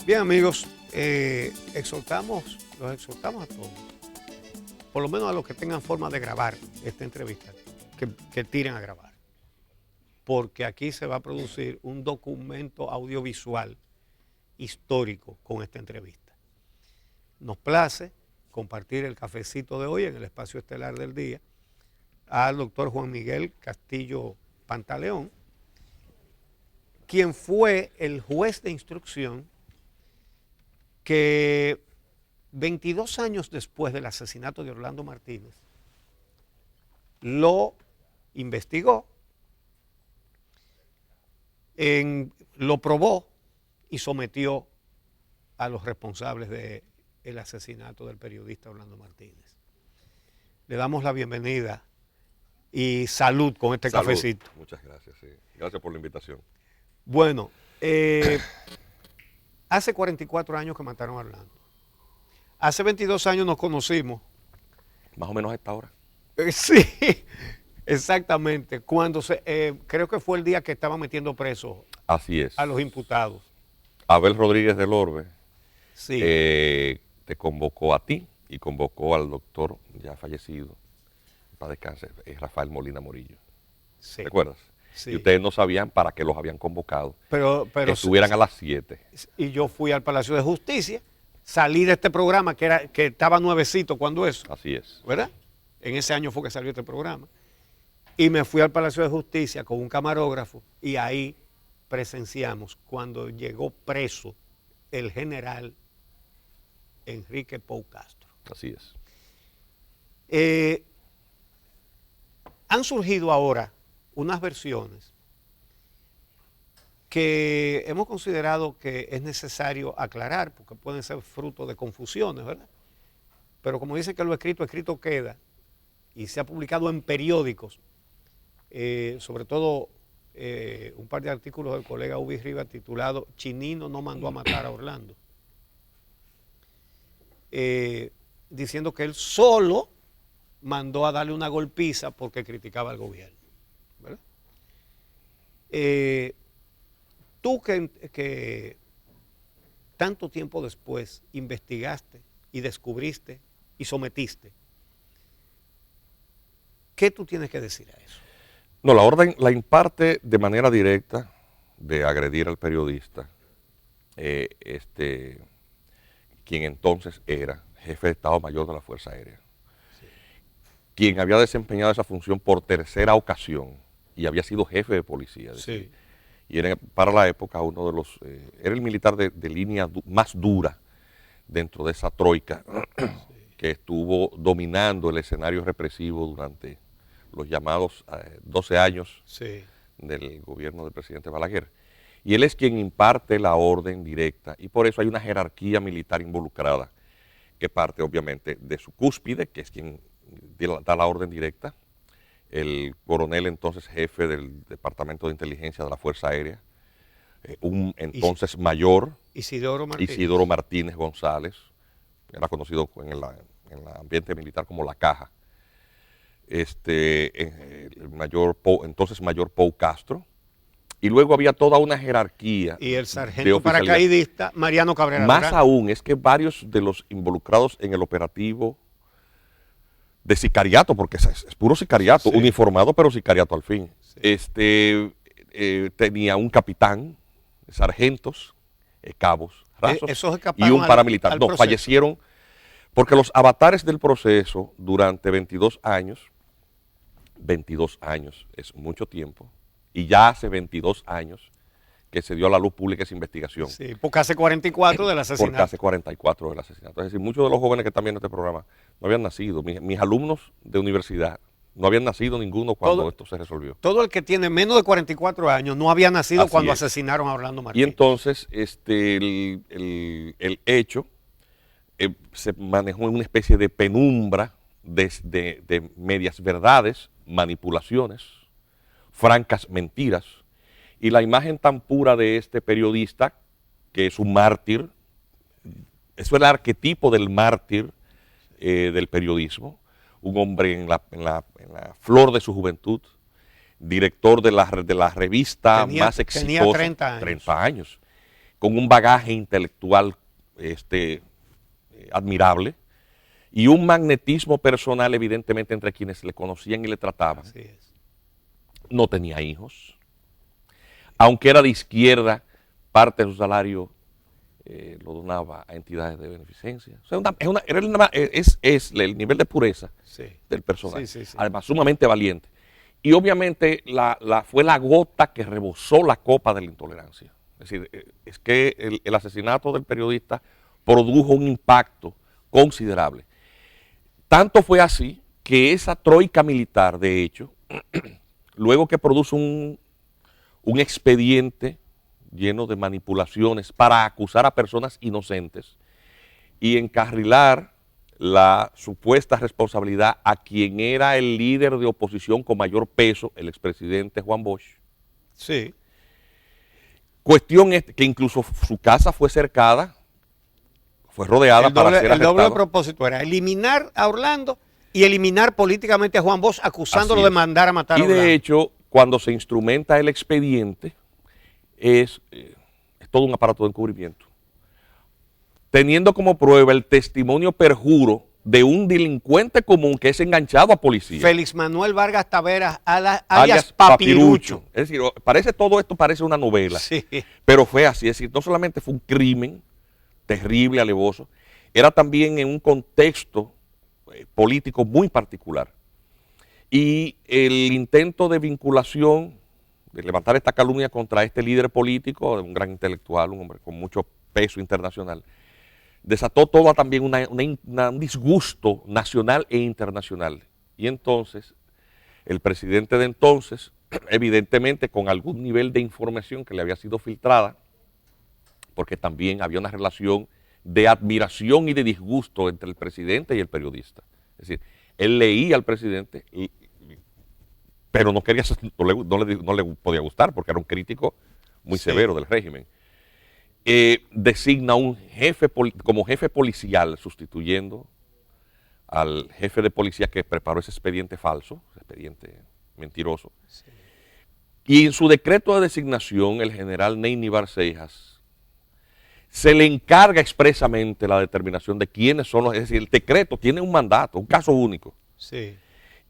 Bien, amigos, los exhortamos a todos, por lo menos a los que tengan forma de grabar esta entrevista, que tiren a grabar, porque aquí se va a producir un documento audiovisual histórico con esta entrevista. Nos place compartir el cafecito de hoy en el espacio estelar del día al doctor Juan Miguel Castillo Pantaleón, quien fue el juez de instrucción que 22 años después del asesinato de Orlando Martínez lo investigó, lo probó y sometió a los responsables del asesinato del periodista Orlando Martínez. Le damos la bienvenida y salud con este Salud. Cafecito. Muchas gracias, sí. Gracias por la invitación. Bueno, hace 44 años que mataron a Orlando. Hace 22 años nos conocimos. Más o menos a esta hora. Sí, exactamente. Creo que fue el día que estaban metiendo presos Así es. a los imputados. Abel Rodríguez del Orbe Sí. te convocó a ti y convocó al doctor ya fallecido, para descansar, Rafael Molina Morillo. Sí. ¿Recuerdas? Sí. Y ustedes no sabían para qué los habían convocado. Pero que estuvieran a las 7. Y yo fui al Palacio de Justicia, salí de este programa que estaba nuevecito cuando eso, Así es. ¿verdad? En ese año fue que salió este programa. Y me fui al Palacio de Justicia con un camarógrafo y ahí presenciamos cuando llegó preso el general Enrique Pou Castro. Así es. Han surgido ahora unas versiones que hemos considerado que es necesario aclarar porque pueden ser fruto de confusiones, ¿verdad? Pero como dicen que lo escrito queda, y se ha publicado en periódicos, sobre todo un par de artículos del colega Ubi Rivas titulado "Chinino no mandó a matar a Orlando", diciendo que él solo mandó a darle una golpiza porque criticaba al gobierno, ¿verdad? Tú que tanto tiempo después investigaste y descubriste y sometiste, ¿qué tú tienes que decir a eso? No, la orden la imparte de manera directa de agredir al periodista, quien entonces era jefe de Estado Mayor de la Fuerza Aérea, sí, quien había desempeñado esa función por tercera ocasión y había sido jefe de policía. Sí. Y era para la época uno de los, era el militar de línea más dura dentro de esa troika, sí, que estuvo dominando el escenario represivo durante los llamados 12 años, sí, del gobierno del presidente Balaguer. Y él es quien imparte la orden directa y por eso hay una jerarquía militar involucrada que parte obviamente de su cúspide, que es quien da la orden directa, el coronel entonces jefe del Departamento de Inteligencia de la Fuerza Aérea, un entonces mayor, Isidoro Martínez González, era conocido en el ambiente militar como La Caja, el entonces mayor Pou Castro, y luego había toda una jerarquía. Y el sargento paracaidista Mariano Cabrera. Más aún es que varios de los involucrados en el operativo de sicariato, porque es puro sicariato, sí, uniformado pero sicariato al fin. Sí. Tenía un capitán, sargentos, cabos, rasos y un paramilitar. No, fallecieron porque los avatares del proceso durante 22 años es mucho tiempo, y ya hace 22 años que se dio a la luz pública esa investigación. Sí, porque hace 44 del asesinato. Porque hace 44 del asesinato. Es decir, muchos de los jóvenes que están viendo este programa no habían nacido. Mis alumnos de universidad no habían nacido ninguno cuando esto se resolvió. Todo el que tiene menos de 44 años no había nacido cuando asesinaron a Orlando Martínez. Y entonces el hecho se manejó en una especie de penumbra de medias verdades, manipulaciones, francas mentiras, y la imagen tan pura de este periodista, que es un mártir, eso es el arquetipo del mártir del periodismo, un hombre en la flor de su juventud, director de la revista más exitosa. Tenía 30 años. con un bagaje intelectual admirable y un magnetismo personal evidentemente entre quienes le conocían y le trataban. Así es. No tenía hijos. Aunque era de izquierda, parte de su salario lo donaba a entidades de beneficencia. O sea, es el nivel de pureza del personaje. Además, sumamente valiente. Y obviamente fue la gota que rebosó la copa de la intolerancia. Es decir, es que el asesinato del periodista produjo un impacto considerable. Tanto fue así que esa troika militar, de hecho, luego que produce un expediente lleno de manipulaciones para acusar a personas inocentes y encarrilar la supuesta responsabilidad a quien era el líder de oposición con mayor peso, el expresidente Juan Bosch. Sí. Cuestión es que incluso su casa fue cercada, fue rodeada para ser arrestado. El doble propósito era eliminar a Orlando y eliminar políticamente a Juan Bosch, acusándolo de mandar a matar a Orlando. Y de hecho, cuando se instrumenta el expediente, es todo un aparato de encubrimiento, teniendo como prueba el testimonio perjuro de un delincuente común que es enganchado a policía. Félix Manuel Vargas Taveras, alias Papirucho. Es decir, todo esto parece una novela, sí, pero fue así. Es decir, no solamente fue un crimen terrible, alevoso, era también en un contexto político muy particular. Y el intento de vinculación, de levantar esta calumnia contra este líder político, un gran intelectual, un hombre con mucho peso internacional, desató todo también un disgusto nacional e internacional. Y entonces, el presidente de entonces, evidentemente con algún nivel de información que le había sido filtrada, porque también había una relación de admiración y de disgusto entre el presidente y el periodista. Es decir, él leía al presidente, pero no le podía gustar porque era un crítico muy severo del régimen. Designa un jefe como jefe policial, sustituyendo al jefe de policía que preparó ese expediente falso, ese expediente mentiroso. Sí. Y en su decreto de designación, el general Neyníbar Seijas se le encarga expresamente la determinación de quiénes son los, es decir, el decreto tiene un mandato, un caso único. Sí.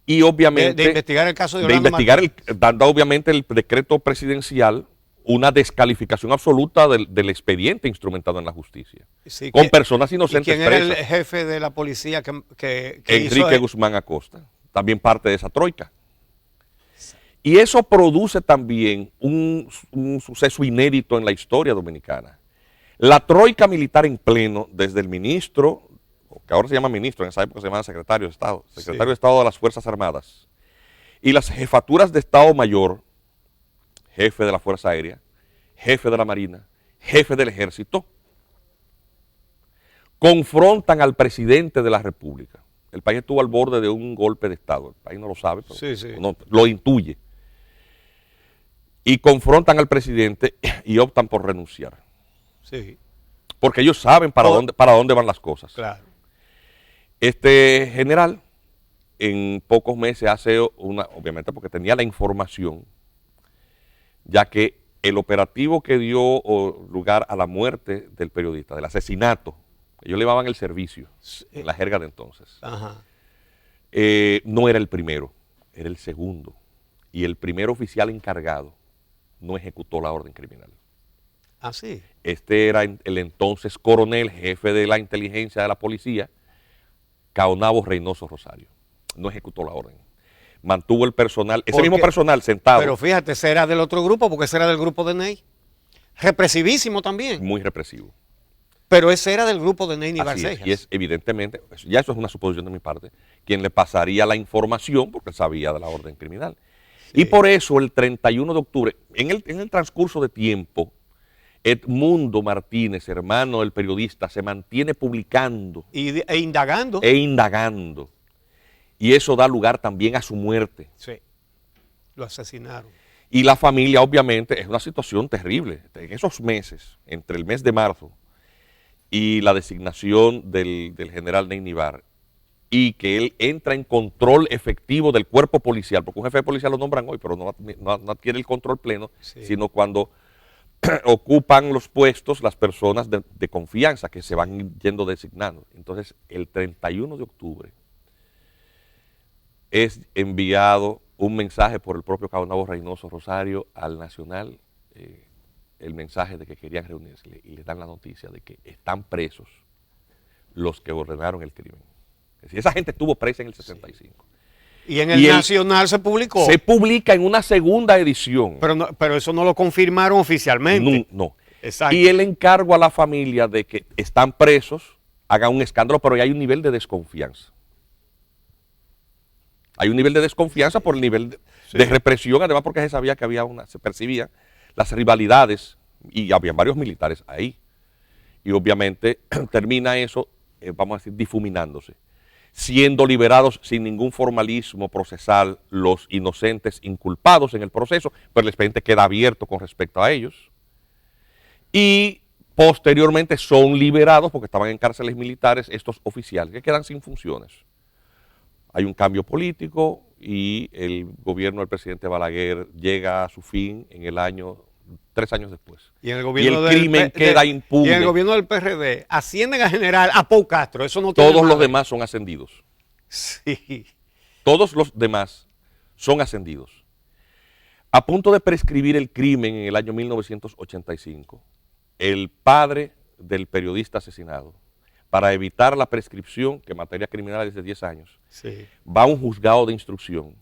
Y obviamente de investigar el caso de Orlando dando obviamente el decreto presidencial una descalificación absoluta del expediente instrumentado en la justicia, sí, con personas inocentes. ¿Y quién era el jefe de la policía que Enrique Guzmán Acosta, también parte de esa troika. Y eso produce también un suceso inédito en la historia dominicana. La troika militar en pleno, desde el ministro, que ahora se llama ministro, en esa época se llamaba secretario de Estado, de Estado de las Fuerzas Armadas, y las jefaturas de Estado Mayor, jefe de la Fuerza Aérea, jefe de la Marina, jefe del Ejército, confrontan al presidente de la República. El país estuvo al borde de un golpe de Estado, el país no lo sabe, pero no, lo intuye. Y confrontan al presidente y optan por renunciar. Sí. Porque ellos saben para dónde van las cosas. Claro. Este general en pocos meses hace obviamente porque tenía la información, ya que el operativo que dio lugar a la muerte del periodista, del asesinato, ellos le llamaban el servicio, en la jerga de entonces. Ajá. No era el primero, era el segundo. Y el primer oficial encargado no ejecutó la orden criminal. ¿Ah, sí? Este era el entonces coronel, jefe de la inteligencia de la policía, Caonabo Reynoso Rosario. No ejecutó la orden. Mantuvo el personal, ese mismo personal sentado. Pero fíjate, ese era del otro grupo, porque ese era del grupo de Ney. Represivísimo también. Muy represivo. Pero ese era del grupo de Neyníbar Seijas. Y es evidentemente, ya eso es una suposición de mi parte, quien le pasaría la información porque sabía de la orden criminal. Sí. Y por eso el 31 de octubre, en el transcurso de tiempo, Edmundo Martínez, hermano del periodista, se mantiene publicando. E indagando. Y eso da lugar también a su muerte. Sí, lo asesinaron. Y la familia, obviamente, es una situación terrible. En esos meses, entre el mes de marzo y la designación del general Neyníbar, y que él entra en control efectivo del cuerpo policial, porque un jefe de policía lo nombran hoy, pero no adquiere el control pleno, sino cuando ocupan los puestos las personas de confianza que se van yendo designando. Entonces, el 31 de octubre es enviado un mensaje por el propio Cabo Reynoso Rosario al Nacional, el mensaje de que querían reunirse, y le dan la noticia de que están presos los que ordenaron el crimen. Es decir, esa gente estuvo presa en el 65. Y en el Nacional se publicó. Se publica en una segunda edición. Pero eso no lo confirmaron oficialmente. No. Exacto. Y el encargo a la familia de que están presos, hagan un escándalo, pero ya hay un nivel de desconfianza. Hay un nivel de desconfianza por el nivel de represión, además porque se sabía que se percibían las rivalidades y había varios militares ahí. Y obviamente termina eso, vamos a decir, difuminándose. Siendo liberados sin ningún formalismo procesal los inocentes inculpados en el proceso, pero el expediente queda abierto con respecto a ellos. Y posteriormente son liberados, porque estaban en cárceles militares, estos oficiales que quedan sin funciones. Hay un cambio político y el gobierno del presidente Balaguer llega a su fin en el año 3 años después. Y el crimen queda impune. Y en el gobierno del PRD ascienden a general a Pau Castro. Eso no Todos los demás son ascendidos. Sí. Todos los demás son ascendidos. A punto de prescribir el crimen en el año 1985, el padre del periodista asesinado, para evitar la prescripción, que en materia criminal es de 10 años, va a un juzgado de instrucción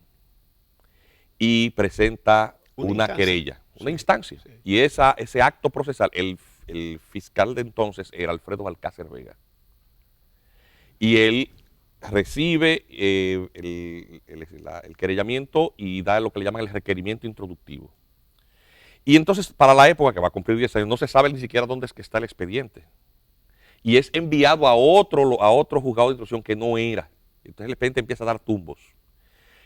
y presenta una querella, una instancia. Y ese acto procesal, el fiscal de entonces era Alfredo Balcácer Vega. Y él recibe el querellamiento y da lo que le llaman el requerimiento introductivo. Y entonces, para la época que va a cumplir 10 años, no se sabe ni siquiera dónde es que está el expediente. Y es enviado a otro juzgado de instrucción que no era. Entonces el expediente empieza a dar tumbos.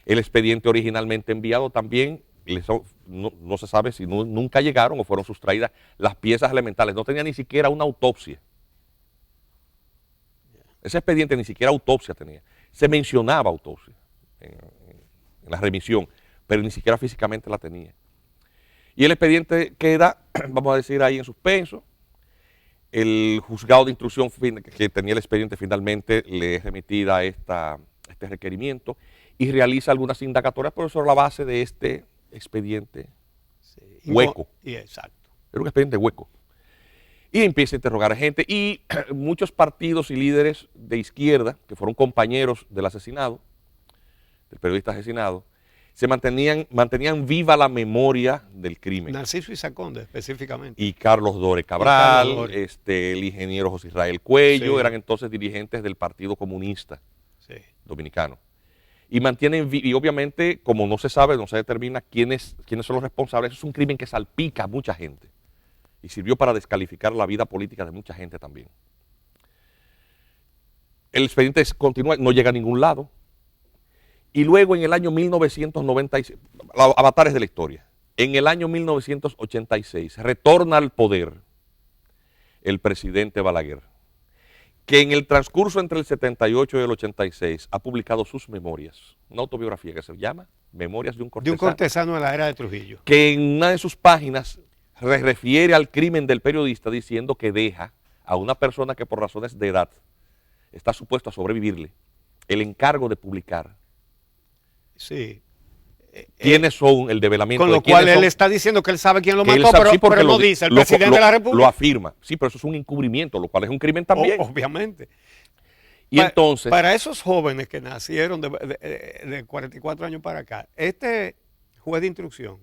El expediente originalmente enviado también, no se sabe si nunca llegaron o fueron sustraídas las piezas elementales. No tenía ni siquiera una autopsia. Ese expediente ni siquiera autopsia tenía. Se mencionaba autopsia en la remisión, pero ni siquiera físicamente la tenía. Y el expediente queda, vamos a decir, ahí en suspenso. El juzgado de instrucción que tenía el expediente finalmente le es remitida este requerimiento y realiza algunas indagatorias, pero sobre la base de este expediente hueco. Exacto. Era un expediente hueco. Y empieza a interrogar a gente y muchos partidos y líderes de izquierda, que fueron compañeros del asesinado, del periodista asesinado, se mantenían viva la memoria del crimen. Narciso Izaconde, específicamente. Y Carlos Dore Cabral, el ingeniero José Israel Cuello, eran entonces dirigentes del Partido Comunista Dominicano. Y y obviamente, como no se sabe, no se determina quiénes son los responsables, es un crimen que salpica a mucha gente. Y sirvió para descalificar la vida política de mucha gente también. El expediente continúa, no llega a ningún lado. Y luego en el año 1996, avatares de la historia, en el año 1986 retorna al poder el presidente Balaguer, que en el transcurso entre el 78 y el 86 ha publicado sus memorias, una autobiografía que se llama Memorias de un cortesano. De un cortesano de la era de Trujillo. Que en una de sus páginas refiere al crimen del periodista diciendo que deja a una persona que por razones de edad está supuesto a sobrevivirle el encargo de publicar. Sí. ¿Quiénes son el develamiento? Con lo cual él está diciendo que él sabe quién lo mató, pero no dice, el presidente de la República. Lo afirma, sí, pero eso es un encubrimiento, lo cual es un crimen también. Obviamente. Y entonces, para esos jóvenes que nacieron de 44 años para acá, este juez de instrucción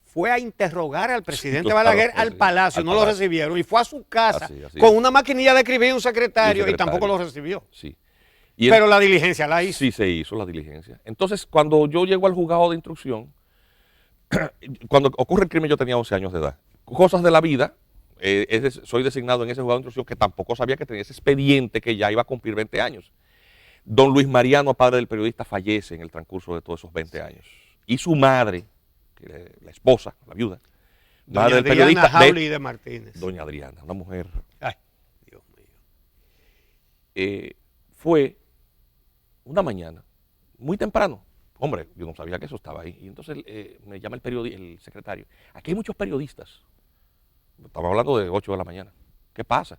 fue a interrogar al presidente Balaguer al palacio, no lo recibieron, y fue a su casa así con una maquinilla de escribir y un secretario, y tampoco lo recibió. Sí. Pero la diligencia la hizo. Sí, se hizo la diligencia. Entonces, cuando yo llego al juzgado de instrucción, cuando ocurre el crimen yo tenía 11 años de edad. Cosas de la vida, soy designado en ese juzgado de instrucción que tampoco sabía que tenía ese expediente que ya iba a cumplir 20 años. Don Luis Mariano, padre del periodista, fallece en el transcurso de todos esos 20 años. Y su madre, la esposa, la viuda, madre del periodista Jauli de Martínez. Doña Adriana, una mujer. Ay, Dios mío. Fue una mañana, muy temprano. Hombre, yo no sabía que eso estaba ahí. Y entonces me llama el secretario. Aquí hay muchos periodistas. Estamos hablando de 8 de la mañana. ¿Qué pasa?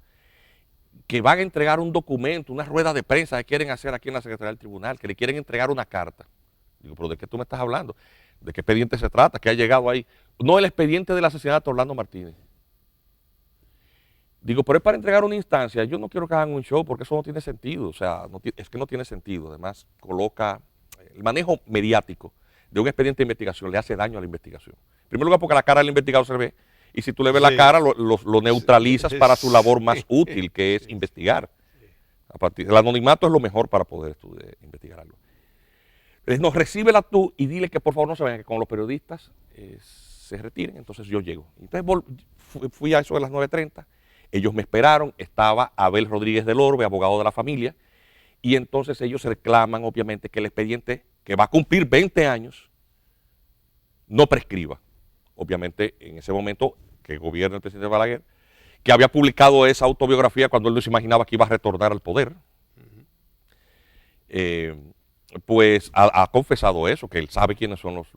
Que van a entregar un documento, una rueda de prensa que quieren hacer aquí en la Secretaría del Tribunal, que le quieren entregar una carta. Digo, pero ¿de qué tú me estás hablando? ¿De qué expediente se trata? ¿Qué ha llegado ahí? No, el expediente del asesinato de Orlando Martínez. Digo, pero es para entregar una instancia. Yo no quiero que hagan un show porque eso no tiene sentido. O sea, es que no tiene sentido. Además, coloca el manejo mediático de un expediente de investigación, le hace daño a la investigación. En primer lugar, porque la cara del investigado se ve. Y si tú le ves la cara, lo neutralizas para su labor más útil, que es investigar. A partir del anonimato es lo mejor para poder investigar algo. Entonces, no, recíbela tú y dile que por favor no se vayan, que con los periodistas se retiren. Entonces yo llego. Entonces fui a eso de las 9:30. Ellos me esperaron. Estaba Abel Rodríguez del Orbe, abogado de la familia. Y entonces ellos reclaman, obviamente, que el expediente, que va a cumplir 20 años, no prescriba. Obviamente, en ese momento que gobierna el presidente Balaguer, que había publicado esa autobiografía cuando él no se imaginaba que iba a retornar al poder, pues ha confesado eso, que él sabe quiénes son los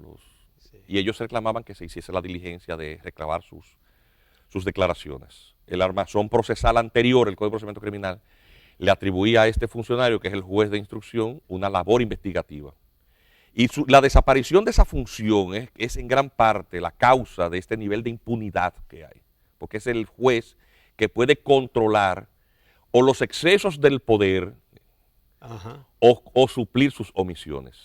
sí. Y ellos reclamaban que se hiciese la diligencia de reclamar sus declaraciones. El armazón procesal anterior, el Código de Procedimiento Criminal, le atribuía a este funcionario, que es el juez de instrucción, una labor investigativa. Y la desaparición de esa función es en gran parte la causa de este nivel de impunidad que hay. Porque es el juez que puede controlar o los excesos del poder o suplir sus omisiones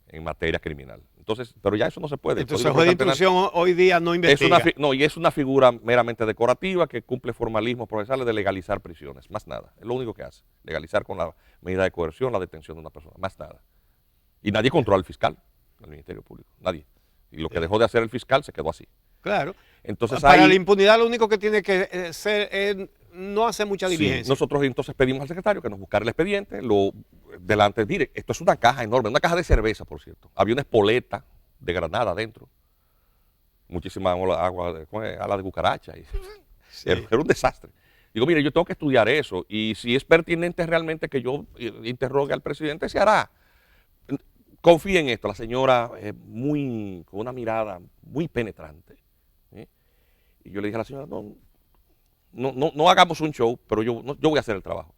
en materia criminal. Entonces, pero ya eso no se puede. Entonces el juez de instrucción hoy día no investiga. Y es una figura meramente decorativa que cumple formalismos procesales de legalizar prisiones, más nada. Es lo único que hace, legalizar con la medida de coerción la detención de una persona, más nada. Y nadie controla al fiscal, al Ministerio Público, nadie. Y lo que dejó de hacer el fiscal se quedó así. Claro. Entonces, para la impunidad lo único que tiene que ser es no hacer mucha diligencia. Sí, nosotros entonces pedimos al secretario que nos buscara el expediente, mire, esto es una caja enorme, una caja de cerveza, por cierto. Había una espoleta de granada adentro, muchísima agua, ala de cucaracha. Sí. Era un desastre. Digo, mire, yo tengo que estudiar eso y si es pertinente realmente que yo interrogue al presidente, se hará. Confía en esto, la señora con una mirada muy penetrante. Y yo le dije a la señora, no hagamos un show, pero yo voy a hacer el trabajo.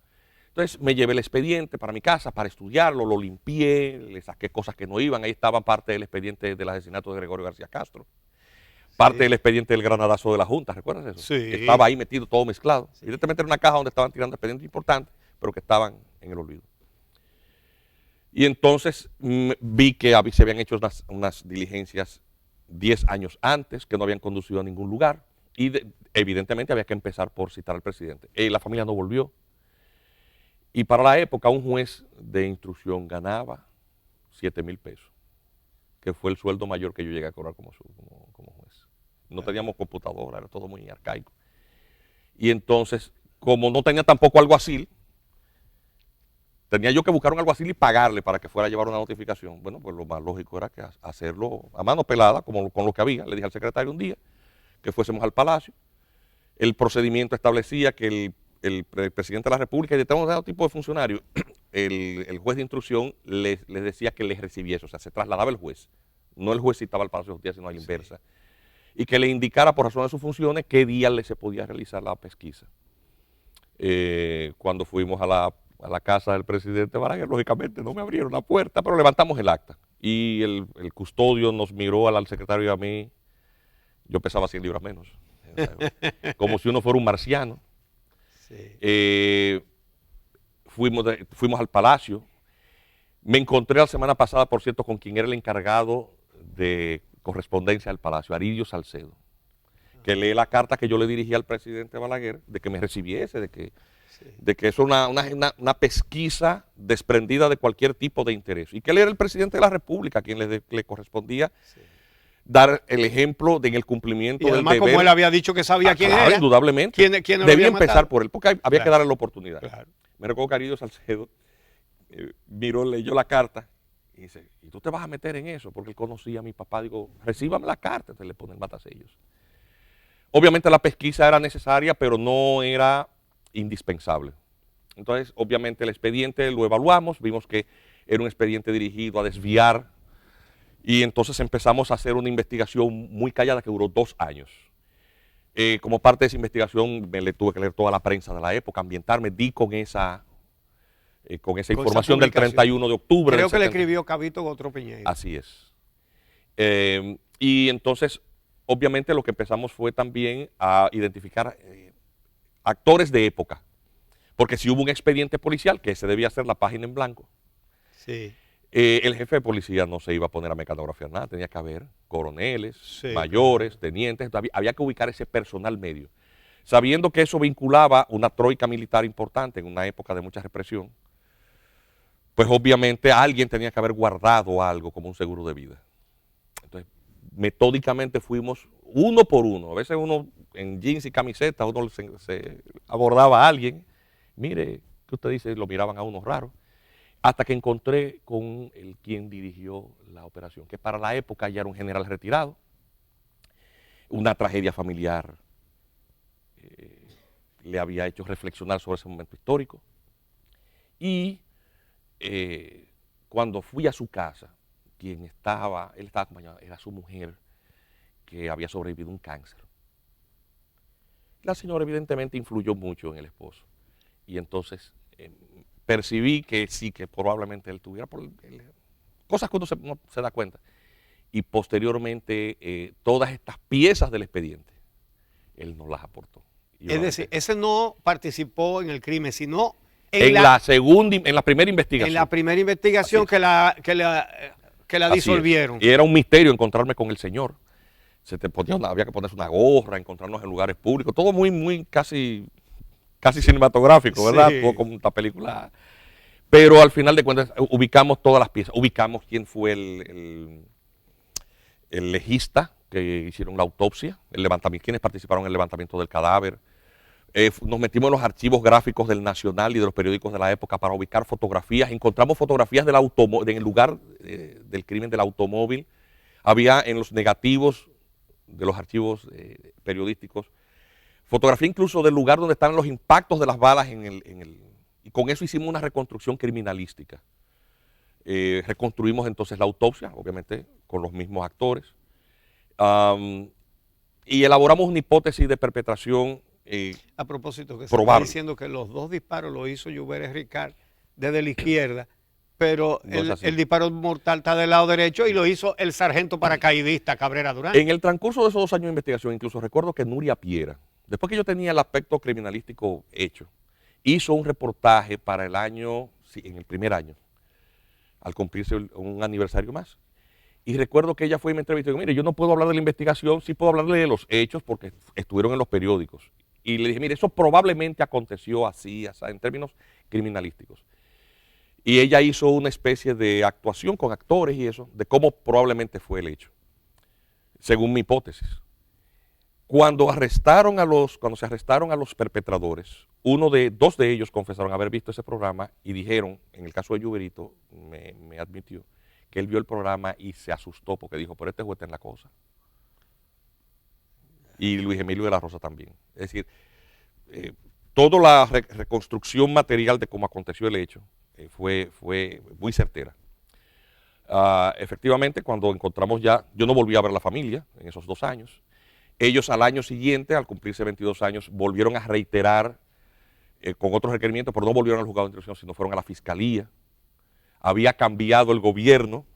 Entonces me llevé el expediente para mi casa para estudiarlo, lo limpié, le saqué cosas que no iban. Ahí estaba parte del expediente del asesinato de Gregorio García Castro, parte del expediente del granadazo de la Junta, ¿recuerdas eso? Sí. Que estaba ahí metido todo mezclado. Sí. Evidentemente era una caja donde estaban tirando expedientes importantes, pero que estaban en el olvido. Y entonces vi que se habían hecho unas diligencias 10 años antes, que no habían conducido a ningún lugar. Y evidentemente había que empezar por citar al presidente. La familia no volvió. Y para la época un juez de instrucción ganaba 7,000 pesos, que fue el sueldo mayor que yo llegué a cobrar como juez. No teníamos computadora, era todo muy arcaico. Y entonces, como no tenía tampoco alguacil, tenía yo que buscar un alguacil y pagarle para que fuera a llevar una notificación. Bueno, pues lo más lógico era que hacerlo a mano pelada, con lo que había. Le dije al secretario un día que fuésemos al Palacio. El procedimiento establecía que el presidente de la República y de todo tipo de funcionarios, el juez de instrucción les decía que les recibiese, o sea, se trasladaba el juez. No el juez citaba al Palacio de Justicia, sino a la inversa. Y que le indicara por razón de sus funciones qué día se podía realizar la pesquisa. Cuando fuimos a la casa del presidente Balaguer, lógicamente no me abrieron la puerta, pero levantamos el acta. Y el custodio nos miró al secretario y a mí, yo pesaba 100 libras menos, como si uno fuera un marciano. Sí. Fuimos al Palacio. Me encontré la semana pasada, por cierto, con quien era el encargado de correspondencia del Palacio, Aridio Salcedo, que lee la carta que yo le dirigí al presidente Balaguer de que me recibiese, de que eso es una pesquisa desprendida de cualquier tipo de interés. Y que él era el presidente de la República, a quien le correspondía dar el ejemplo en el cumplimiento del deber. Como él había dicho que sabía quién era. Indudablemente. ¿Quién debía empezar por él, porque había que darle la oportunidad. Claro. Me recuerdo que Aridio Salcedo leyó la carta y dice, ¿y tú te vas a meter en eso? Porque él conocía a mi papá. Digo, recíbame la carta. Entonces le pone el matasellos. Obviamente la pesquisa era necesaria, pero no era indispensable. Entonces, obviamente el expediente lo evaluamos, vimos que era un expediente dirigido a desviar y entonces empezamos a hacer una investigación muy callada que duró 2 años. Como parte de esa investigación le tuve que leer toda la prensa de la época, ambientarme, di con esa información del 31 de octubre. Creo que le escribió Cabito Gotro Piñeiro. Así es. Y entonces, obviamente lo que empezamos fue también a identificar actores de época, porque si hubo un expediente policial, que se debía hacer la página en blanco, sí. El jefe de policía no se iba a poner a mecanografiar nada, tenía que haber coroneles, sí, mayores, tenientes, había que ubicar ese personal medio, sabiendo que eso vinculaba una troika militar importante en una época de mucha represión. Pues obviamente alguien tenía que haber guardado algo como un seguro de vida. Entonces, metódicamente fuimos uno por uno. A veces uno en jeans y camiseta, uno se abordaba a alguien. Mire, ¿qué usted dice? Lo miraban a uno raro. Hasta que encontré con quien dirigió la operación, que para la época ya era un general retirado. Una tragedia familiar le había hecho reflexionar sobre ese momento histórico. Y cuando fui a su casa, él estaba acompañado, era su mujer, que había sobrevivido un cáncer. La señora evidentemente influyó mucho en el esposo. Y entonces percibí que sí, que probablemente él tuviera cosas que uno no se da cuenta. Y posteriormente todas estas piezas del expediente, él nos las aportó. Es decir, ese no participó en el crimen, sino en la primera investigación. En la primera investigación que la disolvieron. Y era un misterio encontrarme con el señor. Había que ponerse una gorra, encontrarnos en lugares públicos, todo muy casi cinematográfico, ¿verdad? Sí. Todo como una película. Pero al final de cuentas ubicamos todas las piezas, ubicamos quién fue el legista que hicieron la autopsia, quienes participaron en el levantamiento del cadáver. Nos metimos en los archivos gráficos del Nacional y de los periódicos de la época para ubicar fotografías. Encontramos fotografías en el lugar del crimen del automóvil. Había en los negativos de los archivos periodísticos fotografía incluso del lugar donde están los impactos de las balas y con eso hicimos una reconstrucción criminalística. Reconstruimos entonces la autopsia, obviamente con los mismos actores, y elaboramos una hipótesis de perpetración a propósito, que probable. Se está diciendo que los dos disparos los hizo Lluveres Ricard desde la izquierda, pero el disparo mortal está del lado derecho y lo hizo el sargento paracaidista Cabrera Durán. En el transcurso de esos 2 años de investigación, incluso recuerdo que Nuria Piera, después que yo tenía el aspecto criminalístico hecho, hizo un reportaje para en el primer año, al cumplirse un aniversario más. Y recuerdo que ella fue y me entrevistó y dijo, mire, yo no puedo hablar de la investigación, sí puedo hablarle de los hechos porque estuvieron en los periódicos. Y le dije, mire, eso probablemente aconteció así, en términos criminalísticos. Y ella hizo una especie de actuación con actores y eso, de cómo probablemente fue el hecho, según mi hipótesis. Cuando se arrestaron a los perpetradores, dos de ellos confesaron haber visto ese programa y dijeron, en el caso de Lluverito, me admitió, que él vio el programa y se asustó porque dijo, pero este juez está en la cosa. Y Luis Emilio de la Rosa también. Es decir, toda la reconstrucción material de cómo aconteció el hecho fue muy certera. Efectivamente, cuando encontramos yo no volví a ver a la familia en esos 2 años. Ellos al año siguiente, al cumplirse 22 años, volvieron a reiterar con otros requerimientos, pero no volvieron al juzgado de instrucción, sino fueron a la fiscalía. Había cambiado el gobierno.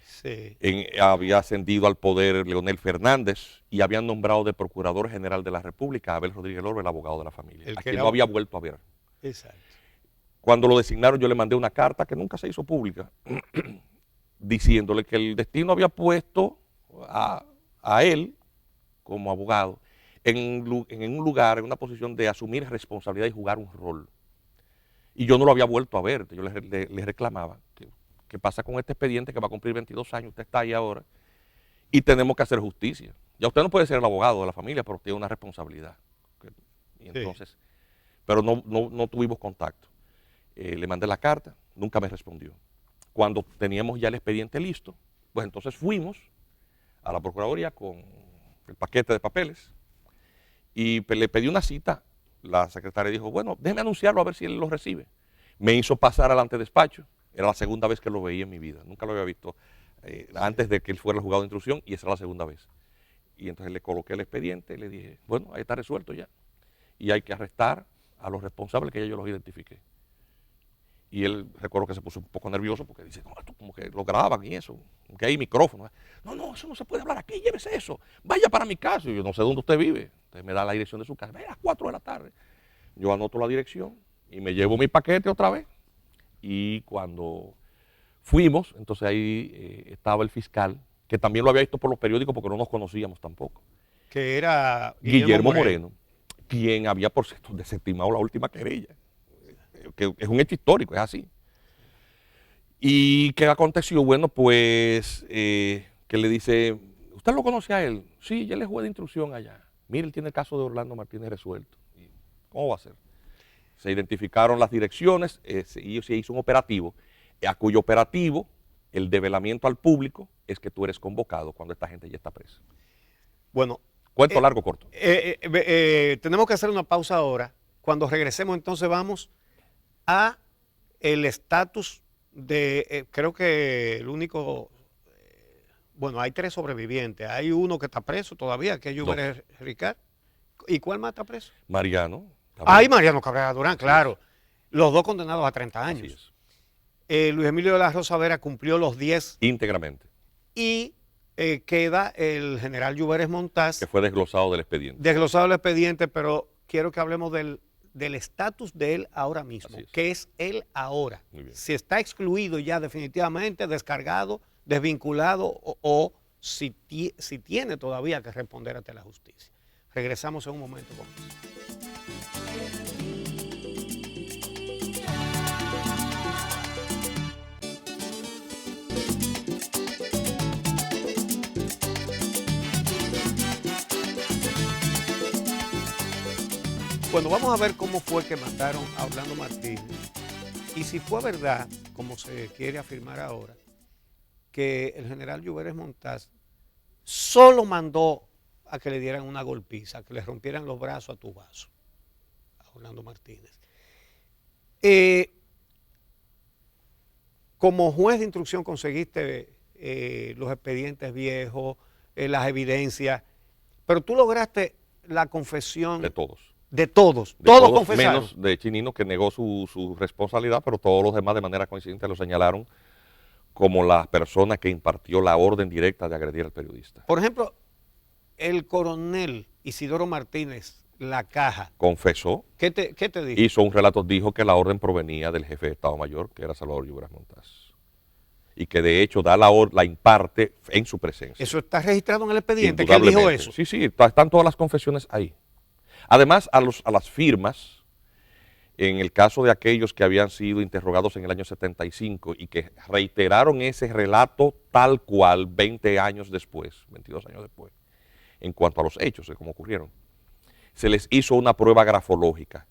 Sí. Había ascendido al poder Leonel Fernández y habían nombrado de Procurador General de la República a Abel Rodríguez Loro, el abogado de la familia, a quien no había vuelto a ver. Exacto. Cuando lo designaron yo le mandé una carta que nunca se hizo pública, diciéndole que el destino había puesto a él como abogado en un lugar, en una posición de asumir responsabilidad y jugar un rol. Y yo no lo había vuelto a ver, yo le reclamaba ¿qué pasa con este expediente que va a cumplir 22 años? Usted está ahí ahora y tenemos que hacer justicia. Ya usted no puede ser el abogado de la familia, pero tiene una responsabilidad. Y entonces, sí. Pero no tuvimos contacto. Le mandé la carta, nunca me respondió. Cuando teníamos ya el expediente listo, pues entonces fuimos a la Procuraduría con el paquete de papeles y le pedí una cita. La secretaria dijo, bueno, déjeme anunciarlo a ver si él lo recibe. Me hizo pasar al antedespacho. Era la segunda vez que lo veía en mi vida. Nunca lo había visto antes de que él fuera al juzgado de instrucción y esa era la segunda vez. y entonces le coloqué el expediente y le dije, bueno, ahí está resuelto ya. Y hay que arrestar a los responsables que ya yo los identifiqué. Y él, recuerdo que se puso un poco nervioso porque dice, no, esto como que lo graban y eso, que hay micrófono. No, eso no se puede hablar aquí, llévese eso, vaya para mi casa. Y yo no sé dónde usted vive. Entonces me da la dirección de su casa, a las 4 de la tarde. Yo anoto la dirección y me llevo mi paquete otra vez. Y cuando fuimos, entonces ahí estaba el fiscal, que también lo había visto por los periódicos porque no nos conocíamos tampoco. Que era Guillermo Moreno, quien había, por cierto, desestimado la última querella. Que es un hecho histórico, es así. ¿Y qué aconteció? Bueno, pues que le dice, ¿usted lo conoce a él? Sí, él es juez de instrucción allá. Mire, él tiene el caso de Orlando Martínez resuelto. ¿Cómo va a ser? Se identificaron las direcciones y se hizo un operativo, a cuyo operativo el develamiento al público es que tú eres convocado cuando esta gente ya está presa. Bueno. Cuento largo o corto. Tenemos que hacer una pausa ahora. Cuando regresemos entonces vamos a el estatus de, creo que el único, bueno, hay 3 sobrevivientes. Hay uno que está preso todavía, que es Lluveres Ricard. ¿Y cuál más está preso? Mariano. Mariano Cabrera Durán, claro. Los 2 condenados a 30 años. Luis Emilio de la Rosa Vera cumplió los 10. Íntegramente. Y queda el general Lluveres Montaz. Que fue desglosado del expediente. Desglosado del expediente, pero quiero que hablemos del estatus de él ahora mismo, que es él ahora. Si está excluido ya definitivamente, descargado, desvinculado o si tiene todavía que responder ante la justicia. Regresamos en un momento con eso. Bueno, vamos a ver cómo fue que mataron a Orlando Martínez y si fue verdad, como se quiere afirmar ahora, que el general Lluveres Montaz solo mandó a que le dieran una golpiza, que le rompieran los brazos a tubazo a Orlando Martínez. Como juez de instrucción conseguiste los expedientes viejos, las evidencias, pero tú lograste la confesión de todos. De todos, todos confesaron. Menos de Chinino, que negó su responsabilidad, pero todos los demás de manera coincidente lo señalaron como la persona que impartió la orden directa de agredir al periodista. Por ejemplo, el coronel Isidoro Martínez La Caja. Confesó. ¿Qué te dijo? Hizo un relato, dijo que la orden provenía del jefe de Estado Mayor, que era Salvador Lluveres Montaz. Y que de hecho la imparte en su presencia. ¿Eso está registrado en el expediente? ¿Que él dijo eso? Sí, están todas las confesiones ahí. Además, a las firmas, en el caso de aquellos que habían sido interrogados en el año 75 y que reiteraron ese relato tal cual 20 años después, 22 años después, en cuanto a los hechos de cómo ocurrieron, se les hizo una prueba grafológica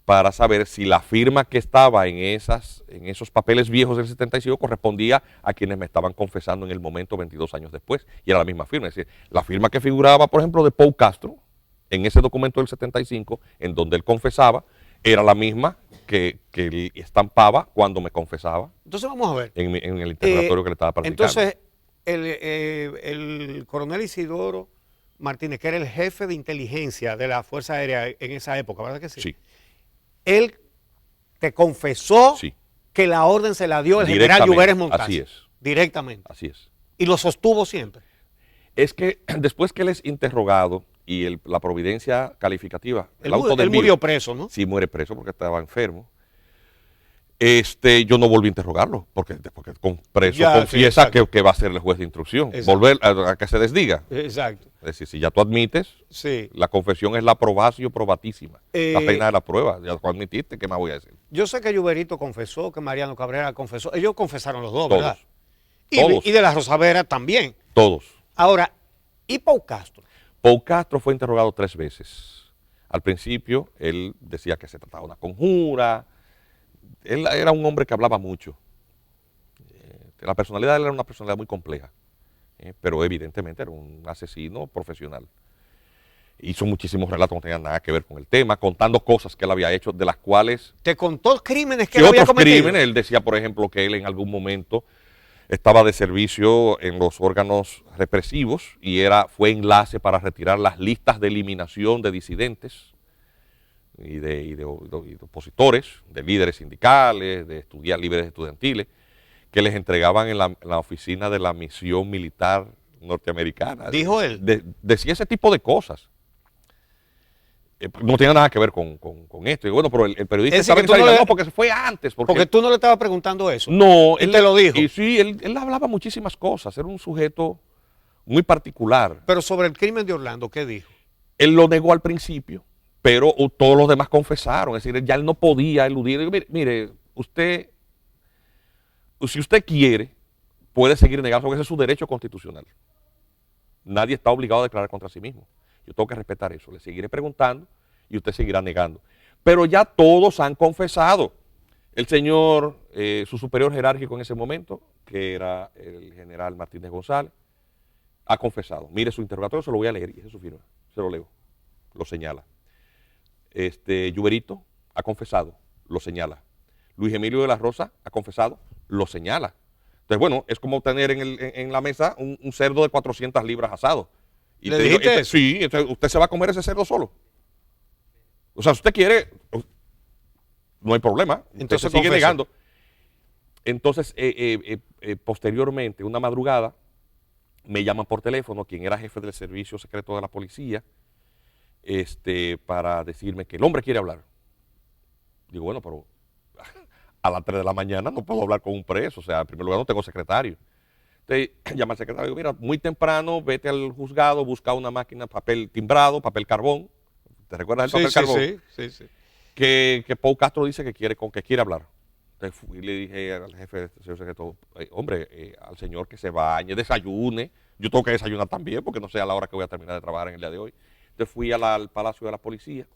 para saber si la firma que estaba en esos papeles viejos del 75 correspondía a quienes me estaban confesando en el momento 22 años después, y era la misma firma. Es decir, la firma que figuraba, por ejemplo, de Pau Castro, en ese documento del 75, en donde él confesaba, era la misma que él estampaba cuando me confesaba. Entonces vamos a ver. En el interrogatorio que le estaba practicando. Entonces, el coronel Isidoro Martínez, que era el jefe de inteligencia de la Fuerza Aérea en esa época, ¿verdad que sí? Sí. Él te confesó sí. que la orden se la dio el general Lluveres Montaz. Así es. Directamente. Así es. Y lo sostuvo siempre. Es que después que él es interrogado y la providencia calificativa, él murió preso, ¿no? Sí, muere preso porque estaba enfermo. Yo no volví a interrogarlo, porque con preso ya, confiesa sí, que va a ser el juez de instrucción. Exacto. Volver a que se desdiga. Exacto. Es decir, si ya tú admites, sí. La confesión es la probacio probatísima. La pena de la prueba. Ya tú admitiste, ¿qué más voy a decir? Yo sé que Lluverito confesó, que Mariano Cabrera confesó. Ellos confesaron los dos, todos, ¿verdad? Todos. Y de la Rosa Vera también. Todos. Ahora, ¿y Pau Castro? Pau Castro fue interrogado 3 veces. Al principio, él decía que se trataba de una conjura. Él era un hombre que hablaba mucho. La personalidad de él era una personalidad muy compleja, pero evidentemente era un asesino profesional. Hizo muchísimos relatos que no tenían nada que ver con el tema, contando cosas que él había hecho, de las cuales... ¿Te contó crímenes que él había cometido? Crímenes, él decía, por ejemplo, que él en algún momento estaba de servicio en los órganos represivos y fue enlace para retirar las listas de eliminación de disidentes y de opositores, de líderes sindicales, de líderes estudiantiles, que les entregaban en la oficina de la misión militar norteamericana. ¿Dijo él? Decía ese tipo de cosas. No tiene nada que ver con esto. Y bueno, pero el periodista estaba no, porque se fue antes. Porque tú no le estabas preguntando eso. No. Él te lo dijo. Y sí, él hablaba muchísimas cosas. Era un sujeto muy particular. Pero sobre el crimen de Orlando, ¿qué dijo? Él lo negó al principio, pero todos los demás confesaron. Es decir, ya él no podía eludir. Digo, mire, usted, si usted quiere, puede seguir negando, porque ese es su derecho constitucional. Nadie está obligado a declarar contra sí mismo. Yo tengo que respetar eso. Le seguiré preguntando y usted seguirá negando. Pero ya todos han confesado. El señor, su superior jerárquico en ese momento, que era el general Martínez González, ha confesado. Mire su interrogatorio, se lo voy a leer y esa es su firma. Se lo leo. Lo señala. Lluverito ha confesado. Lo señala. Luis Emilio de la Rosa ha confesado. Lo señala. Entonces, bueno, es como tener en la mesa un cerdo de 400 libras asado. Y ¿Le dijiste eso? Sí, entonces usted se va a comer ese cerdo solo. O sea, si usted quiere, no hay problema. Entonces sigue negando. Entonces, posteriormente, una madrugada, me llaman por teléfono quien era jefe del servicio secreto de la policía, para decirme que el hombre quiere hablar. Digo, bueno, pero a las 3 de la mañana no puedo hablar con un preso. O sea, en primer lugar no tengo secretario. Entonces llama al secretario y digo, mira, muy temprano vete al juzgado, busca una máquina, papel timbrado, papel carbón. ¿Te recuerdas del papel carbón? Sí. Que Pau Castro dice que quiere hablar. Entonces fui y le dije al jefe del señor secreto, hombre, al señor que se bañe, desayune. Yo tengo que desayunar también porque no sé a la hora que voy a terminar de trabajar en el día de hoy. Entonces fui al Palacio de la Policía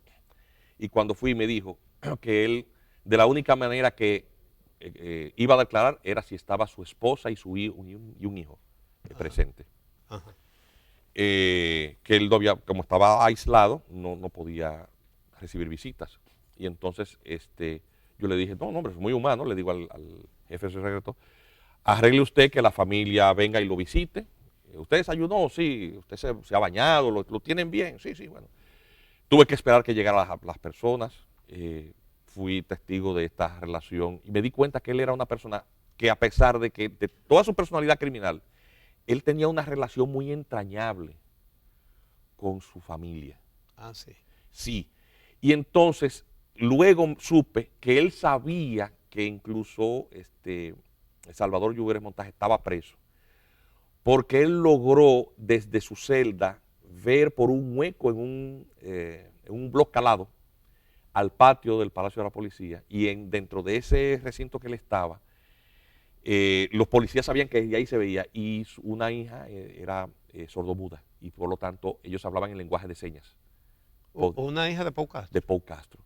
y cuando fui me dijo que él, de la única manera que iba a declarar era si estaba su esposa y un hijo presente. Ajá. Que él como estaba aislado, no podía recibir visitas. Y entonces yo le dije, no, hombre, es muy humano, le digo al jefe de secreto, arregle usted que la familia venga y lo visite. ¿Usted desayunó? Sí. ¿Usted se ha bañado? ¿Lo tienen bien? Sí, bueno. Tuve que esperar que llegaran las personas. Fui testigo de esta relación y me di cuenta que él era una persona que, a pesar de toda su personalidad criminal, él tenía una relación muy entrañable con su familia. Ah, sí. Sí. Y entonces, luego supe que él sabía que incluso Salvador Lluveres Montaje estaba preso, porque él logró desde su celda ver por un hueco en un bloque calado al patio del Palacio de la Policía y dentro de ese recinto que él estaba, los policías sabían que de ahí se veía y una hija era sordomuda y por lo tanto ellos hablaban en lenguaje de señas. Una hija de Pau Castro. De Pau Castro.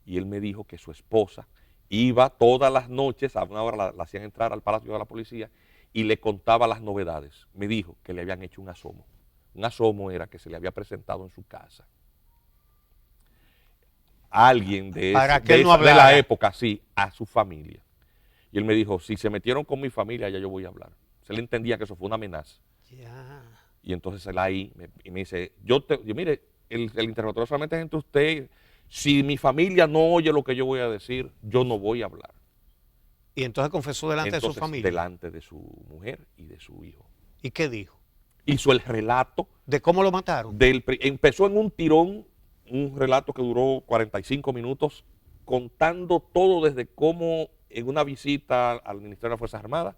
Y él me dijo que su esposa iba todas las noches, a una hora la hacían entrar al Palacio de la Policía y le contaba las novedades. Me dijo que le habían hecho un asomo. Un asomo era que se le había presentado en su casa alguien de la época, sí, a su familia. Y él me dijo, si se metieron con mi familia, ya yo voy a hablar. Se le entendía que eso fue una amenaza. Yeah. Y entonces él ahí me dice, mire, el interrogatorio solamente es entre usted. Si mi familia no oye lo que yo voy a decir, yo no voy a hablar. Y entonces confesó delante de su familia. Delante de su mujer y de su hijo. ¿Y qué dijo? Hizo el relato. ¿De cómo lo mataron? Empezó en un tirón, un relato que duró 45 minutos, contando todo desde cómo en una visita al Ministerio de las Fuerzas Armadas,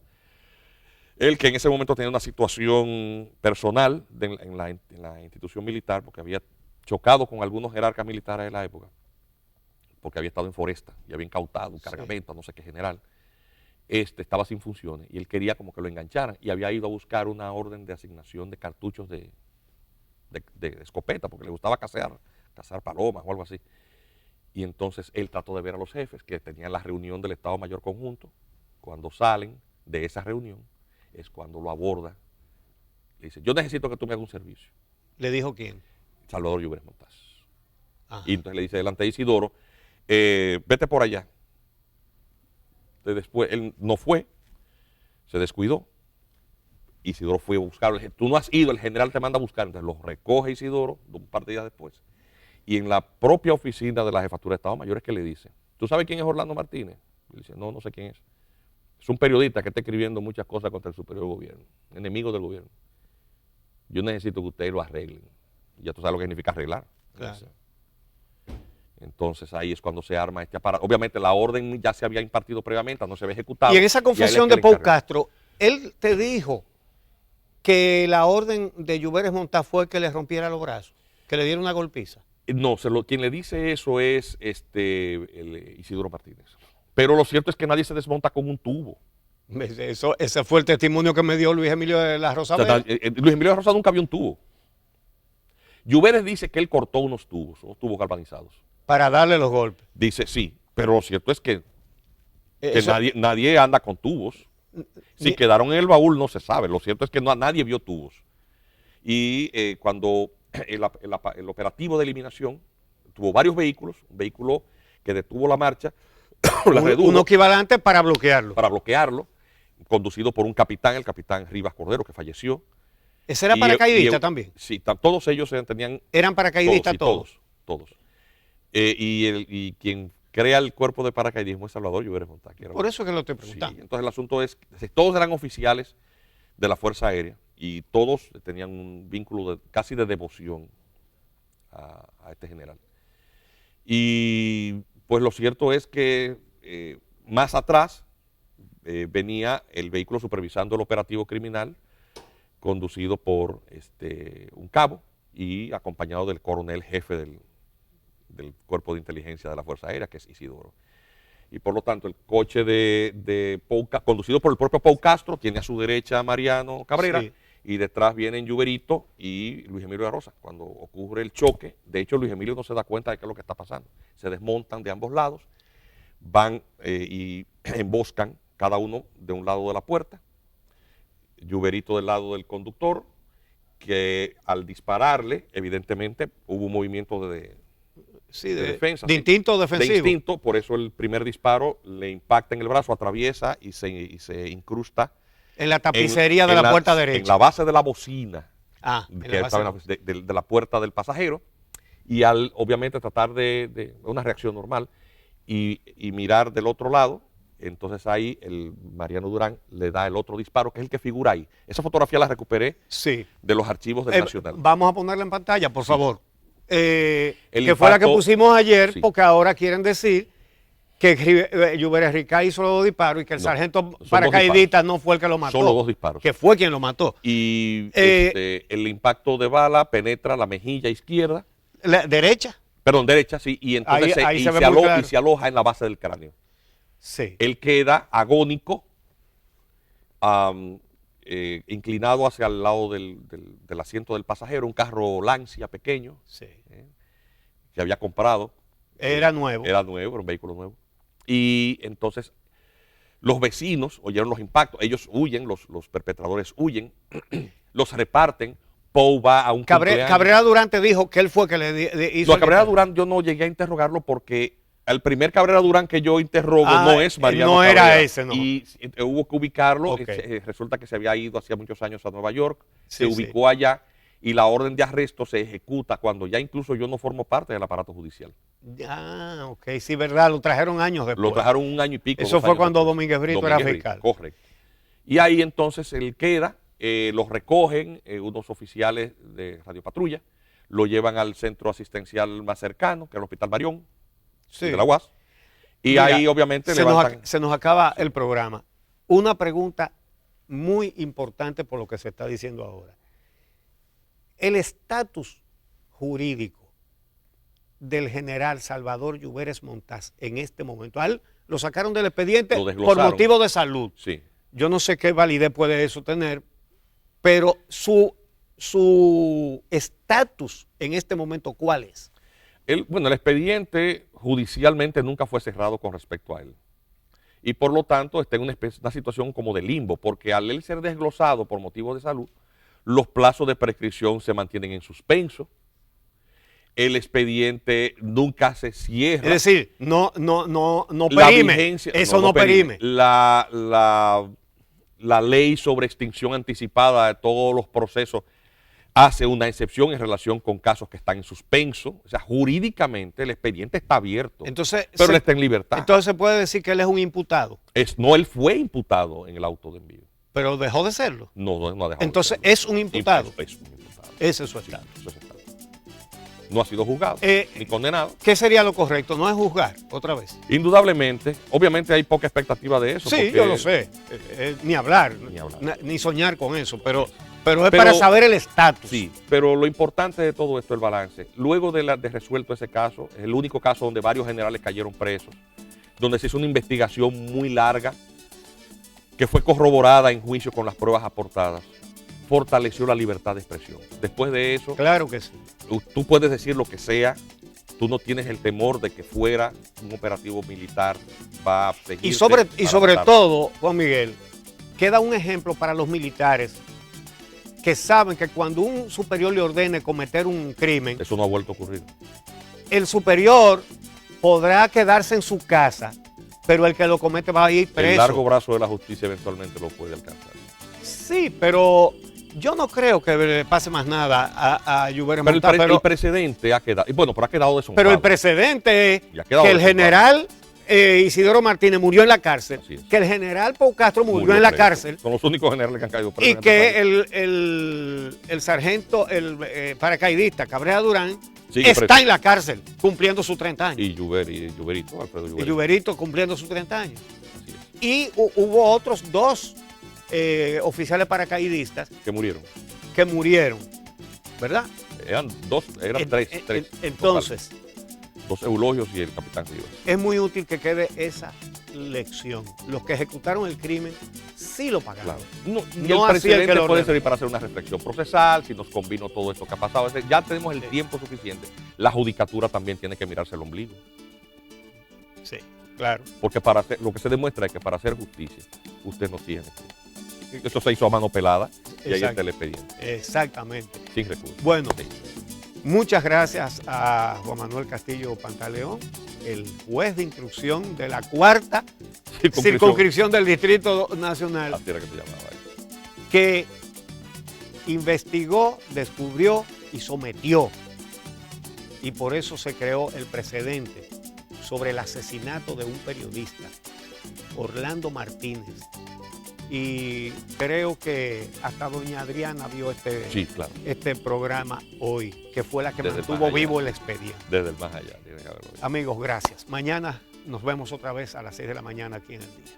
él que en ese momento tenía una situación personal en la institución militar, porque había chocado con algunos jerarcas militares de la época, porque había estado en Foresta y había incautado un cargamento, no sé qué general, estaba sin funciones y él quería como que lo engancharan y había ido a buscar una orden de asignación de cartuchos de escopeta, porque le gustaba cazar palomas o algo así. Y entonces él trató de ver a los jefes que tenían la reunión del Estado Mayor Conjunto. Cuando salen de esa reunión es cuando lo aborda. Le dice, yo necesito que tú me hagas un servicio. ¿Le dijo quién? Salvador Lluveres Montaje. Y entonces le dice delante de Isidoro, vete por allá. Entonces después él no fue, se descuidó Isidoro fue a buscarlo. Le dije, tú no has ido, el general te manda a buscar. Entonces los recoge Isidoro un par de días después. Y en la propia oficina de la Jefatura de Estado Mayor es que le dice, ¿tú sabes quién es Orlando Martínez? Y le dice, no, no sé quién es. Es un periodista que está escribiendo muchas cosas contra el superior gobierno, enemigo del gobierno. Yo necesito que ustedes lo arreglen. Ya tú sabes lo que significa arreglar. Claro. Entonces ahí es cuando se arma este aparato. Obviamente la orden ya se había impartido previamente, no se había ejecutado. Y en esa confesión de Pau Castro, él te dijo que la orden de Lluveres Montá fue que le rompiera los brazos, que le diera una golpiza. No, quien le dice eso es el Isidoro Martínez. Pero lo cierto es que nadie se desmonta con un tubo. Ese fue el testimonio que me dio Luis Emilio de la Rosa. Luis Emilio de la Rosa nunca vio un tubo. Lluveres dice que él cortó unos tubos galvanizados. Para darle los golpes. Dice, sí, pero lo cierto es que nadie anda con tubos. Si quedaron en el baúl no se sabe. Lo cierto es que nadie vio tubos. Y cuando el operativo de eliminación tuvo varios vehículos, un vehículo que detuvo la marcha, un equivalente para bloquearlo. Para bloquearlo, conducido por un capitán, el capitán Rivas Cordero, que falleció. ¿Ese era paracaidista también? Sí, todos ellos tenían... ¿Eran paracaidistas todos? Todos. Y quien crea el cuerpo de paracaidismo es Salvador Lluveres Montá. Por eso que lo estoy preguntando. Sí, entonces el asunto es que todos eran oficiales de la Fuerza Aérea y todos tenían un vínculo casi de devoción a este general. Y pues lo cierto es que más atrás venía el vehículo supervisando el operativo criminal, conducido por un cabo y acompañado del coronel jefe del Cuerpo de Inteligencia de la Fuerza Aérea, que es Isidoro. Y por lo tanto, el coche de Pau, conducido por el propio Pau Castro, tiene a su derecha a Mariano Cabrera, sí, y detrás vienen Lluverito y Luis Emilio de la Rosa. Cuando ocurre el choque, de hecho Luis Emilio no se da cuenta de qué es lo que está pasando. Se desmontan de ambos lados, van y emboscan cada uno de un lado de la puerta, Lluverito del lado del conductor, que al dispararle, evidentemente, hubo un movimiento de defensa. De instinto defensivo. De instinto, por eso el primer disparo le impacta en el brazo, atraviesa y se incrusta en la tapicería de la puerta derecha. En la base de la bocina, que estaba de la puerta del pasajero, y al obviamente tratar de una reacción normal y mirar del otro lado, entonces ahí el Mariano Durán le da el otro disparo, que es el que figura ahí. Esa fotografía la recuperé de los archivos del Nacional. Vamos a ponerla en pantalla, por favor. Que fue la que pusimos ayer, porque ahora quieren decir que Lluveres Ricá hizo los 2 disparos y que el sargento paracaidista no fue el que lo mató. Son los 2 disparos. Que fue quien lo mató. Y el impacto de bala penetra la mejilla izquierda. ¿Derecha? Perdón, derecha, sí. Y entonces ahí se aloja en la base del cráneo. Sí. Él queda agónico, inclinado hacia el lado del asiento del pasajero, un carro Lancia pequeño, sí, que había comprado. Era nuevo. Era un vehículo nuevo. Y entonces los vecinos oyeron los impactos, ellos huyen, los perpetradores huyen, los reparten. Pau va a un cumpleaños. Cabrera Durán te dijo que él fue que le hizo. No, Cabrera Durán yo no llegué a interrogarlo porque el primer Cabrera Durán que yo interrogo no es Mariano Cabrera. No era ese, no. Y hubo que ubicarlo. Resulta que se había ido hacía muchos años a Nueva York, se ubicó allá y la orden de arresto se ejecuta cuando ya incluso yo no formo parte del aparato judicial. Ok, sí, verdad, lo trajeron años después. Lo trajeron un año y pico. Eso fue cuando Domínguez Brito era fiscal. Correcto. Y ahí entonces él queda, los recogen unos oficiales de Radio Patrulla, lo llevan al centro asistencial más cercano, que es el Hospital Marión, de la UAS, y mira, ahí obviamente se nos acaba el programa. Una pregunta muy importante por lo que se está diciendo ahora. El estatus jurídico del general Salvador Lluveres Montá en este momento, a él lo sacaron del expediente por motivo de salud. Sí. Yo no sé qué validez puede eso tener, pero su estatus en este momento, ¿cuál es? El expediente judicialmente nunca fue cerrado con respecto a él. Y por lo tanto está en una situación como de limbo, porque al él ser desglosado por motivos de salud, los plazos de prescripción se mantienen en suspenso. El expediente nunca se cierra. Es decir, no perime. Eso no perime. La la ley sobre extinción anticipada de todos los procesos hace una excepción en relación con casos que están en suspenso. O sea, jurídicamente el expediente está abierto, Entonces, pero él está en libertad. Entonces se puede decir que él es un imputado. No, él fue imputado en el auto de envío. Pero dejó de serlo. No ha dejado. Entonces de serlo. es un imputado. Es un imputado. Ese es su Sí, estado. eso es estado. No ha sido juzgado ni condenado. ¿Qué sería lo correcto? No es juzgar, otra vez. Indudablemente, obviamente hay poca expectativa de eso. Sí, yo lo sé. Ni hablar, ni soñar con eso, pero es para saber el estatus. Sí, pero lo importante de todo esto es el balance. Luego de resuelto ese caso, es el único caso donde varios generales cayeron presos, donde se hizo una investigación muy larga, que fue corroborada en juicio con las pruebas aportadas, fortaleció la libertad de expresión. Después de eso, claro que sí. Tú puedes decir lo que sea, tú no tienes el temor de que fuera un operativo militar va a seguir. Y sobre todo, Juan Miguel, queda un ejemplo para los militares que saben que cuando un superior le ordene cometer un crimen, eso no ha vuelto a ocurrir. El superior podrá quedarse en su casa, pero el que lo comete va a ir preso. El largo brazo de la justicia eventualmente lo puede alcanzar. Sí, pero yo no creo que le pase más nada a Lluvere Montá. El precedente ha quedado, pero ha quedado deshonrado. Pero el precedente es que el general Isidoro Martínez murió en la cárcel, que el general Pau Castro murió en la cárcel. Son los únicos generales que han caído presos. Y que el sargento, el paracaidista Cabrera Durán, está en la cárcel cumpliendo sus 30 años. Y Lluverito, Alfredo Lluverito. Y Lluverito cumpliendo sus 30 años. Y hubo otros 2 oficiales paracaidistas que murieron, ¿verdad? Eran 3. Entonces, 2 eulogios y el capitán Rivas. Es muy útil que quede esa lección. Los que ejecutaron el crimen sí lo pagaron. Claro. No el precedente puede servir para hacer una reflexión procesal, si nos convino todo esto que ha pasado. Ya tenemos el tiempo suficiente. La judicatura también tiene que mirarse el ombligo. Sí, claro. Porque lo que se demuestra es que para hacer justicia, usted no tiene que. Eso se hizo a mano pelada y ahí está el expediente. Exactamente. Sin recursos. Bueno, muchas gracias a Juan Manuel Castillo Pantaleón, el juez de instrucción de la 4ª circunscripción del Distrito Nacional, así era que se llamaba ahí, que investigó, descubrió y sometió. Y por eso se creó el precedente sobre el asesinato de un periodista, Orlando Martínez. Y creo que hasta doña Adriana vio este programa hoy, que fue la que mantuvo vivo el expediente. Desde el más allá. Amigos, gracias. Mañana nos vemos otra vez a las 6 de la mañana aquí en El Día.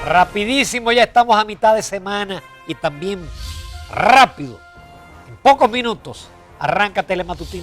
Rapidísimo, ya estamos a mitad de semana y también rápido, en pocos minutos, arranca Telematutino.